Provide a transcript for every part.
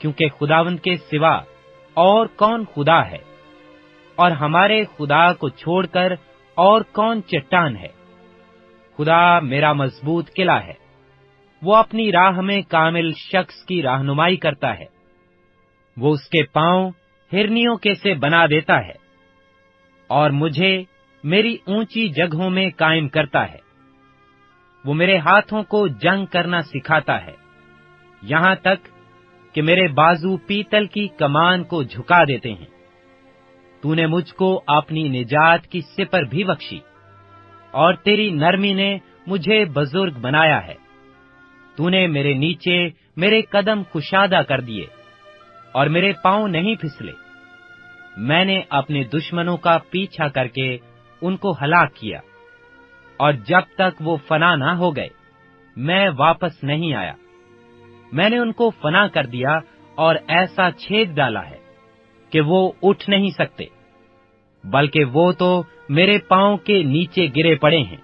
کیونکہ خداوند کے سوا اور کون خدا ہے، اور ہمارے خدا کو چھوڑ کر اور کون چٹان ہے؟ خدا میرا مضبوط قلعہ ہے، وہ اپنی راہ میں کامل شخص کی رہنمائی کرتا ہے۔ وہ اس کے پاؤں ہرنیوں کے سے بنا دیتا ہے، اور مجھے میری اونچی جگہوں میں قائم کرتا ہے۔ وہ میرے ہاتھوں کو جنگ کرنا سکھاتا ہے، یہاں تک کہ میرے بازو پیتل کی کمان کو جھکا دیتے ہیں۔ تو نے مجھ کو اپنی نجات کی سپر بھی بخشی، اور تیری نرمی نے مجھے بزرگ بنایا ہے۔ تو نے میرے نیچے میرے قدم کشادہ کر دیے، اور میرے پاؤں نہیں پھسلے۔ میں نے اپنے دشمنوں کا پیچھا کر کے ان کو ہلاک کیا، اور جب تک وہ فنا نہ ہو گئے میں واپس نہیں آیا۔ میں نے ان کو فنا کر دیا اور ایسا چھید ڈالا ہے کہ وہ اٹھ نہیں سکتے، بلکہ وہ تو میرے پاؤں کے نیچے گرے پڑے ہیں۔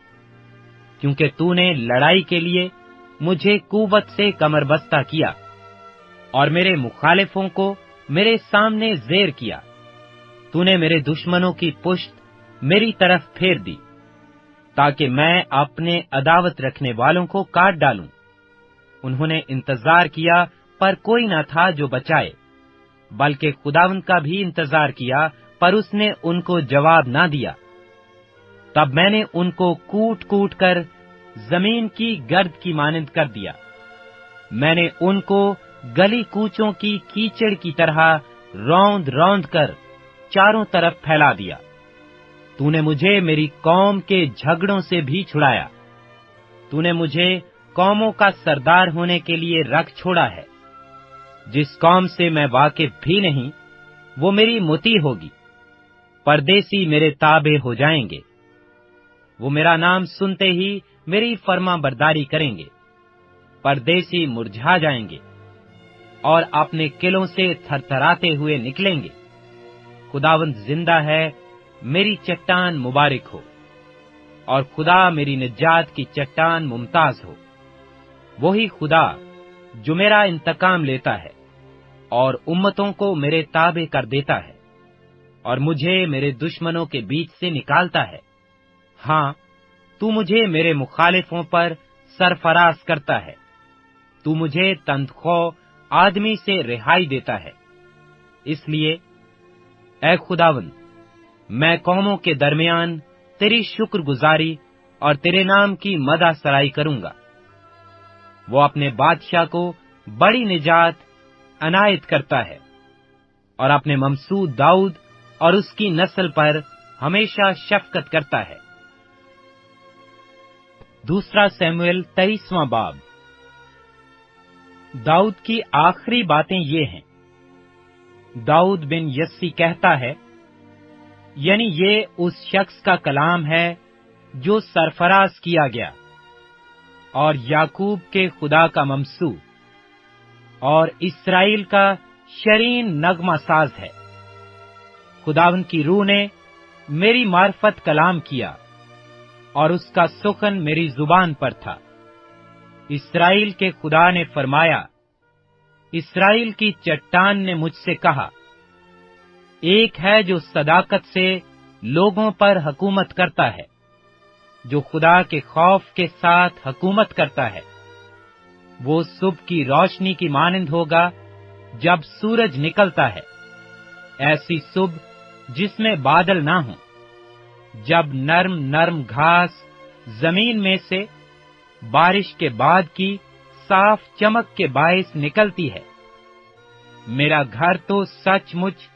کیونکہ تو نے لڑائی کے لیے مجھے قوت سے کمر بستہ کیا، اور میرے مخالفوں کو میرے سامنے زیر کیا۔ تو نے میرے دشمنوں کی پشت میری طرف پھیر دی، تاکہ میں اپنے عداوت رکھنے والوں کو کاٹ ڈالوں۔ انہوں نے انتظار کیا پر کوئی نہ تھا جو بچائے، بلکہ خداوند کا بھی انتظار کیا پر اس نے ان کو جواب نہ دیا۔ تب میں نے ان کو کوٹ کوٹ کر زمین کی گرد کی مانند کر دیا۔ میں نے ان کو گلی کوچوں کی کیچڑ کی طرح روند روند کر چاروں طرف پھیلا دیا۔ تو نے مجھے میری قوم کے جھگڑوں سے بھی چھڑایا۔ تو نے مجھے قوموں کا سردار ہونے کے لیے رکھ چھوڑا ہے۔ جس قوم سے میں واقف بھی نہیں وہ میری مطیع ہوگی۔ پردیسی میرے تابع ہو جائیں گے، وہ میرا نام سنتے ہی میری فرما برداری کریں گے۔ پردیسی مرجھا جائیں گے اور اپنے قلعوں سے تھر تھراتے ہوئے نکلیں گے۔ خداوند زندہ ہے، میری چٹان مبارک ہو، اور خدا میری نجات کی چٹان ممتاز ہو۔ وہی خدا جو میرا انتقام لیتا ہے اور امتوں کو میرے تابع کر دیتا ہے، اور مجھے میرے دشمنوں کے بیچ سے نکالتا ہے۔ ہاں، تو مجھے میرے مخالفوں پر سرفراز کرتا ہے۔ تو مجھے تنخواہ آدمی سے رہائی دیتا ہے۔ اس لیے اے خداوند، میں قوموں کے درمیان تیری شکر گزاری اور تیرے نام کی مدح سرائی کروں گا۔ وہ اپنے بادشاہ کو بڑی نجات عنایت کرتا ہے، اور اپنے ممسود داؤد اور اس کی نسل پر ہمیشہ شفقت کرتا ہے۔ دوسرا سیموئیل 23واں باب۔ داؤد کی آخری باتیں یہ ہیں۔ داؤد بن یسی کہتا ہے، یعنی یہ اس شخص کا کلام ہے جو سرفراز کیا گیا اور یعقوب کے خدا کا ممسو اور اسرائیل کا شرین نغمہ ساز ہے۔ خداوند کی روح نے میری معرفت کلام کیا، اور اس کا سخن میری زبان پر تھا۔ اسرائیل کے خدا نے فرمایا، اسرائیل کی چٹان نے مجھ سے کہا، ایک ہے جو صداقت سے لوگوں پر حکومت کرتا ہے، جو خدا کے خوف کے ساتھ حکومت کرتا ہے۔ وہ صبح کی روشنی کی مانند ہوگا جب سورج نکلتا ہے، ایسی صبح جس میں بادل نہ ہوں، جب نرم نرم گھاس زمین میں سے بارش کے بعد کی صاف چمک کے باعث نکلتی ہے۔ میرا گھر تو سچ مچ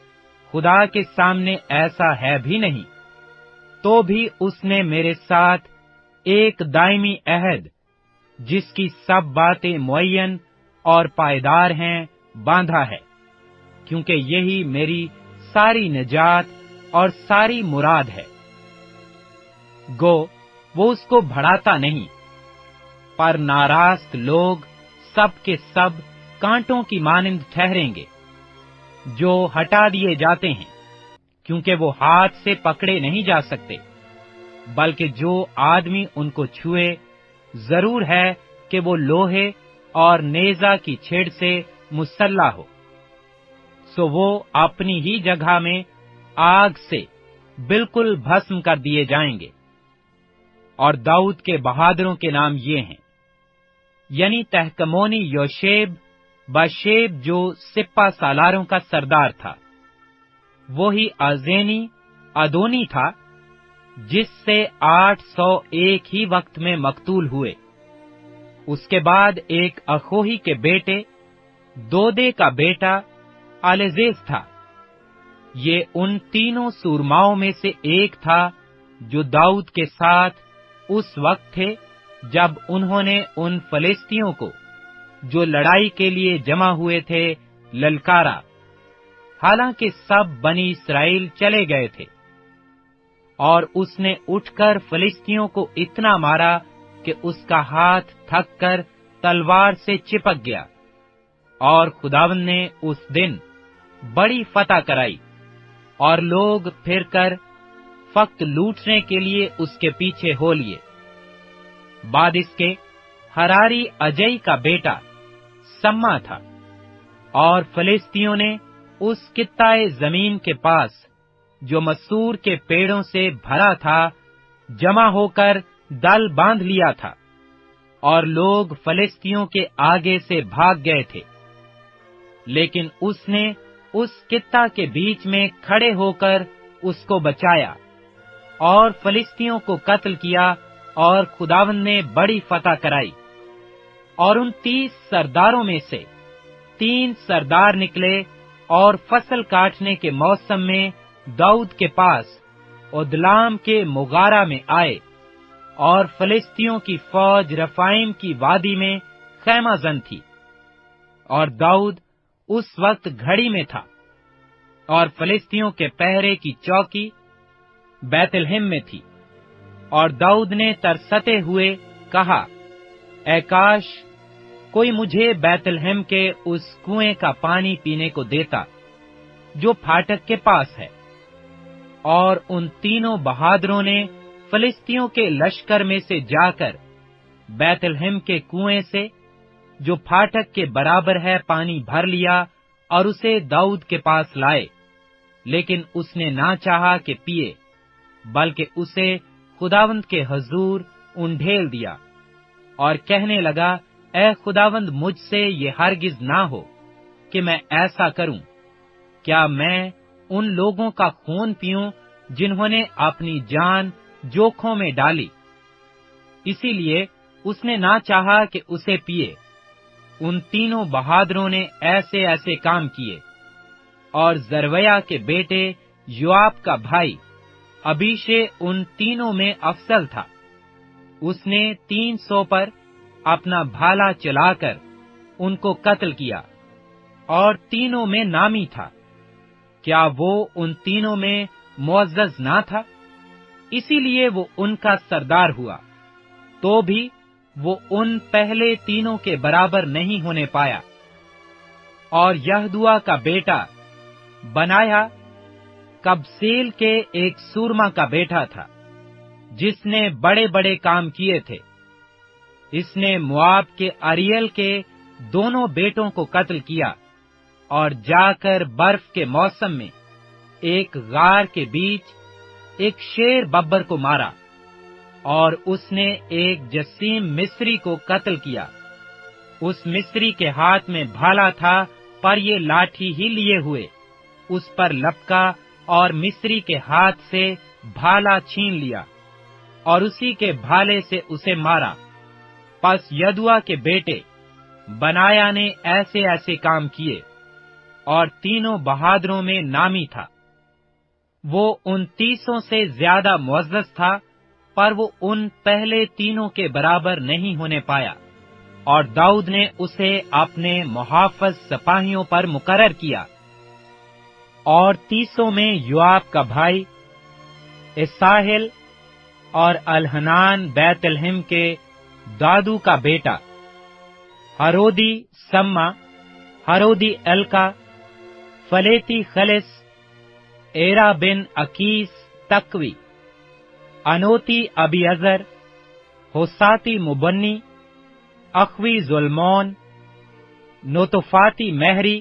خدا کے سامنے ایسا ہے بھی نہیں، تو بھی اس نے میرے ساتھ ایک دائمی عہد، جس کی سب باتیں معین اور پائیدار ہیں، باندھا ہے، کیونکہ یہی میری ساری نجات اور ساری مراد ہے۔ گو وہ اس کو بڑھاتا نہیں، پر ناراست لوگ سب کے سب کانٹوں کی مانند ٹھہریں گے، جو ہٹا دیے جاتے ہیں، کیونکہ وہ ہاتھ سے پکڑے نہیں جا سکتے، بلکہ جو آدمی ان کو چھوئے ضرور ہے کہ وہ لوہے اور نیزہ کی چھیڑ سے مسلح ہو۔ سو وہ اپنی ہی جگہ میں آگ سے بالکل بھسم کر دیے جائیں گے۔ اور داؤد کے بہادروں کے نام یہ ہیں، یعنی تہکمونی یوشیب باشیب جو سپہ سالاروں کا سردار تھا، وہی آزینی ادونی تھا جس سے 800 ایک ہی وقت میں مقتول ہوئے۔ اس کے بعد ایک اخوہی کے بیٹے دودے کا بیٹا الیزیز تھا۔ یہ ان تینوں سورماؤں میں سے ایک تھا جو داؤد کے ساتھ اس وقت تھے جب انہوں نے ان فلسطینیوں کو جو لڑائی کے لیے جمع ہوئے تھے للکارا، حالانکہ سب بنی اسرائیل چلے گئے تھے۔ اور اس نے اٹھ کر فلسطینیوں کو اتنا مارا کہ اس کا ہاتھ تھک کر تلوار سے چپک گیا، اور خداوند نے اس دن بڑی فتح کرائی، اور لوگ پھر کر فقط لوٹنے کے لیے اس کے پیچھے ہو لیے۔ بعد اس کے ہراری اجئی کا بیٹا سما تھا، اور فلسطینیوں نے اس قطعہ زمین کے پاس جو مسور کے پیڑوں سے بھرا تھا جمع ہو کر دل باندھ لیا تھا، اور لوگ فلسطینیوں کے آگے سے بھاگ گئے تھے۔ لیکن اس نے اس قطعہ کے بیچ میں کھڑے ہو کر اس کو بچایا، اور فلسطینیوں کو قتل کیا، اور خداوند نے بڑی فتح کرائی۔ اور ان 30 سرداروں میں سے 3 سردار نکلے، اور فصل کاٹنے کے موسم میں داؤد کے پاس ادلام کے مغارہ میں آئے، اور فلسطینیوں کی فوج رفائم کی وادی میں خیمہ زن تھی، اور داؤد اس وقت گھڑی میں تھا، اور فلسطینیوں کے پہرے کی چوکی بیت لحم میں تھی۔ اور داؤد نے ترستے ہوئے کہا، اے کاش کوئی مجھے بیت لحم کے اس کنویں کا پانی پینے کو دیتا جو پھاٹک کے پاس ہے۔ اور ان تینوں بہادروں نے فلسطینیوں کے لشکر میں سے جا کر بیت لحم کے کنویں سے جو پھاٹک کے برابر ہے پانی بھر لیا، اور اسے داؤد کے پاس لائے، لیکن اس نے نہ چاہا کہ پیے، بلکہ اسے خداوند کے حضور انڈھیل دیا، اور کہنے لگا، اے خداوند مجھ سے یہ ہرگز نہ ہو کہ میں ایسا کروں۔ کیا میں ان لوگوں کا خون پیوں جنہوں نے اپنی جان جوکھوں میں ڈالی؟ اسی لیے اس نے نہ چاہا کہ اسے پیے۔ ان تینوں بہادروں نے ایسے ایسے کام کیے۔ اور زرویہ کے بیٹے یوآب کا بھائی ابیشے ان تینوں میں افضل تھا۔ اس نے 300 پر اپنا بھالا چلا کر ان کو قتل کیا، اور تینوں میں نامی تھا۔ کیا وہ ان تینوں میں معزز نہ تھا؟ اسی لیے وہ ان کا سردار ہوا، تو بھی وہ ان پہلے تینوں کے برابر نہیں ہونے پایا۔ اور یہدوا کا بیٹا بنایا کبسیل کے ایک سورما کا بیٹا تھا، جس نے بڑے بڑے کام کیے تھے۔ اس نے مواب کے اریل کے دونوں بیٹوں کو قتل کیا، اور جا کر برف کے موسم میں ایک غار کے بیچ ایک شیر ببر کو مارا، اور اس نے ایک جسیم مصری کو قتل کیا۔ اس مصری کے ہاتھ میں بھالا تھا، پر یہ لاٹھی ہی لیے ہوئے اس پر لپکا، اور مصری کے ہاتھ سے بھالا چھین لیا، اور اسی کے بھالے سے اسے مارا۔ پس یدوا کے بیٹے بنایا نے ایسے ایسے کام کیے، اور تینوں بہادروں میں نامی تھا۔ وہ ان 30 سے زیادہ معزز تھا، پر وہ ان پہلے تینوں کے برابر نہیں ہونے پایا۔ اور داؤد نے اسے اپنے محافظ سپاہیوں پر مقرر کیا۔ اور 30 میں یوآب کا بھائی اساہیل، اور الحنان بیت لحم کے دادو کا بیٹا، ہرودی سما، ہرودی الکا، فلیتی خلس، ایرا بن اکیس تقوی، انوتی ابیعزر، ہوساتی مبنی، اخوی ظلمون، نوتفاتی مہری،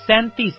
37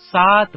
7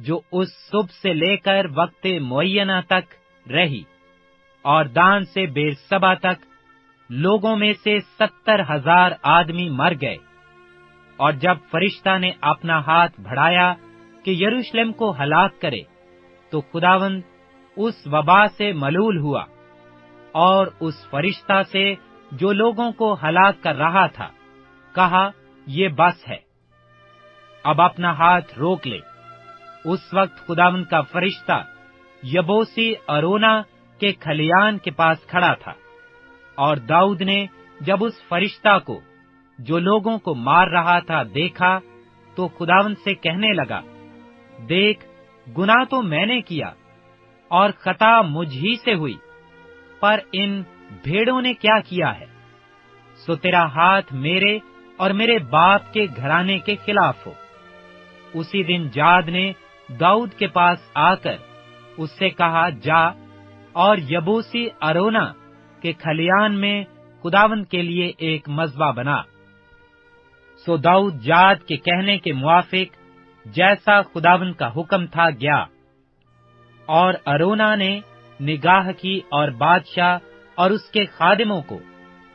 جو اس صبح سے لے کر وقت معینہ تک رہی، اور دان سے بیرسبا تک لوگوں میں سے 70,000 آدمی مر گئے۔ اور جب فرشتہ نے اپنا ہاتھ بڑھایا کہ یروشلم کو ہلاک کرے، تو خداوند اس وبا سے ملول ہوا، اور اس فرشتہ سے جو لوگوں کو ہلاک کر رہا تھا کہا، یہ بس ہے، اب اپنا ہاتھ روک لے۔ اس وقت خداوند کا فرشتہ یبوسی ارونا کے کھلیان کے پاس کھڑا تھا، اور داؤد نے جب اس فرشتہ کو جو لوگوں کو مار رہا تھا دیکھا، تو خداوند سے کہنے لگا، دیکھ، گناہ تو میں نے کیا اور خطا مجھ ہی سے ہوئی، پر ان بھیڑوں نے کیا کیا ہے؟ سو تیرا ہاتھ میرے اور میرے باپ کے گھرانے کے خلاف ہو۔ اسی دن جاد نے داؤد کے پاس آ کر اس سے کہا، جا اور یبوسی ارونا کے کھلیان میں خداوند کے لیے ایک مذبح بنا۔ سو داؤد جاد کے کہنے کے موافق جیسا خداوند کا حکم تھا گیا، اور ارونا نے نگاہ کی اور بادشاہ اور اس کے خادموں کو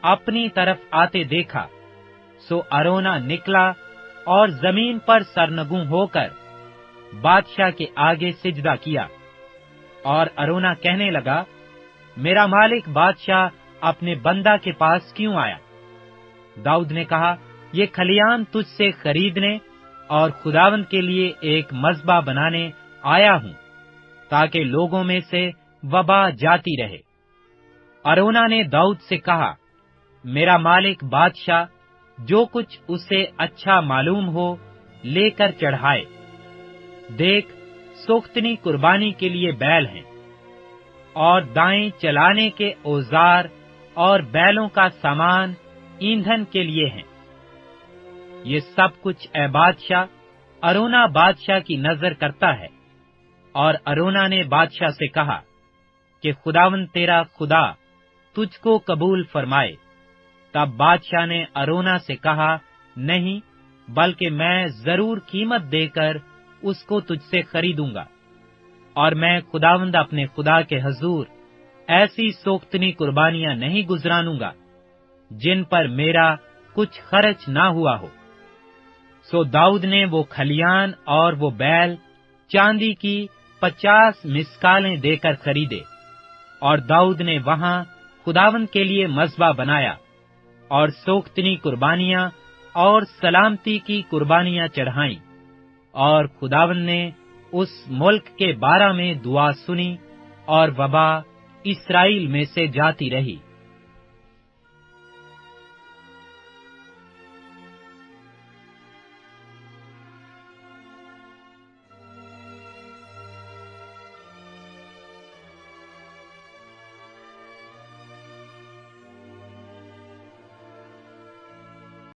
اپنی طرف آتے دیکھا۔ سو ارونا نکلا اور زمین پر سرنگوں ہو کر بادشاہ کے آگے سجدہ کیا، اور ارونا کہنے لگا، میرا مالک بادشاہ اپنے بندہ کے پاس کیوں آیا؟ داؤد نے کہا، یہ کھلیان تجھ سے خریدنے اور خداوند کے لیے ایک مذبح بنانے آیا ہوں، تاکہ لوگوں میں سے وبا جاتی رہے۔ ارونا نے داؤد سے کہا، میرا مالک بادشاہ جو کچھ اسے اچھا معلوم ہو لے کر چڑھائے۔ دیکھ، سوختنی قربانی کے لیے بیل ہیں، اور دائیں چلانے کے اوزار اور بیلوں کا سامان ایندھن کے لیے ہیں۔ یہ سب کچھ اے بادشاہ ارونا بادشاہ کی نظر کرتا ہے۔ اور ارونا نے بادشاہ سے کہا کہ خداوند تیرا خدا تجھ کو قبول فرمائے۔ تب بادشاہ نے ارونا سے کہا، نہیں، بلکہ میں ضرور قیمت دے کر اس کو تجھ سے خریدوں گا، اور میں خداوند اپنے خدا کے حضور ایسی سوختنی قربانیاں نہیں گزرانوں گا جن پر میرا کچھ خرچ نہ ہوا ہو۔ سو داؤد نے وہ کھلیان اور وہ بیل چاندی کی 50 مسکالیں دے کر خریدے، اور داؤد نے وہاں خداوند کے لیے مذبح بنایا، اور سوختنی قربانیاں اور سلامتی کی قربانیاں چڑھائیں، اور خداوند نے اس ملک کے بارے میں دعا سنی، اور وبا اسرائیل میں سے جاتی رہی۔